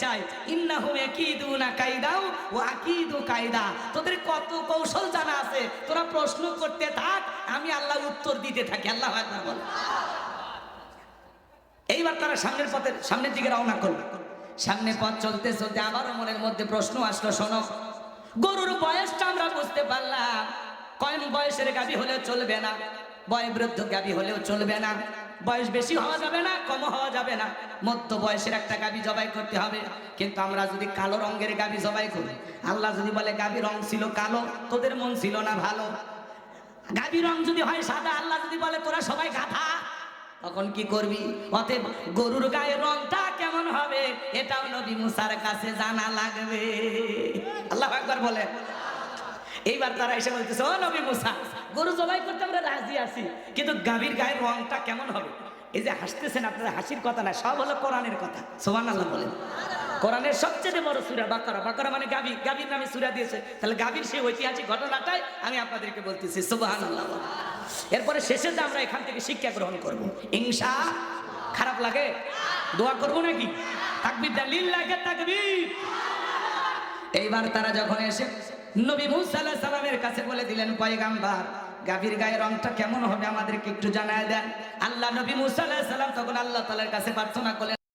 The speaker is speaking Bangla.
চাই, ইন্নাহু ইয়াকিদুনা কাইদাও ওয়া আকিদু কাইদা। তোদের কত কৌশল জানা আছে, তোরা প্রশ্ন করতে থাক, আমি আল্লাহ উত্তর দিতে থাকি। আল্লাহু আকবার বল। এইবার তারা সামনের দিকে রওনা করলো। সামনে পথ চলতে চলতে আমারও মনের মধ্যে প্রশ্ন আসলো, শোনো, গরুর বয়সটা আমরা বুঝতে পারলাম, কম বয়সের গাভী হলেও চলবে না, বয়োবৃদ্ধ গাভী হলেও চলবে না, বয়স বেশি হওয়া যাবে না, কম হওয়া যাবে না, মধ্য বয়সের একটা গাভী জবাই করতে হবে। কিন্তু আমরা যদি কালো রঙের গাভী জবাই করি, আল্লাহ যদি বলে গাভী রং ছিল কালো, তোদের মন ছিল না ভালো। গাভী রং যদি হয় সাদা, আল্লাহ যদি বলে তোরা সবাই গাধা, তখন কি করবি? অতএব গরুর গায়ের রংটা কেমন হবে এটাও নবী মুসার কাছে জানা লাগবে। আল্লাহু আকবার বলে। এইবার তারা এসে বলতেছে, ও নবী মুসা, গরু জবাই করতে আমরা রাজি আছি, কিন্তু গাভীর গায়ের রংটা কেমন হবে? এই যে হাসতেছেন আপনারা, হাসির কথা না, সব হলো কোরআনের কথা। সুবহানাল্লাহ বলেন। কোরআনের সবচেয়ে বড় সূরা বাকারা। বাকারা মানে গাভী, গাভীর নামে সূরা দিয়েছে। তাহলে গাভীর সেই ঐতিহাসিক ঘটনাটাই আমি আপনাদেরকে বলতেছি। সুবহানাল্লাহ। এরপরে শেষে যে আমরা এখান থেকে শিক্ষা গ্রহণ করব ইনশাআল্লাহ। খারাপ লাগে? দোয়া করবো নাকি? তাকবীর দেন, লিল্লাহি তাকবীর। এইবার তারা যখন এসে নবী মুসা আলাইহিস সালামের কাছে বলে দিলেন, পয়গাম্বার, গাভীর গায়ের রংটা কেমন হবে আমাদেরকে একটু জানায় দেন। আল্লাহ নবী মুসা আলাইহিস সালাম তখন আল্লাহ তাআলার কাছে প্রার্থনা করলেন।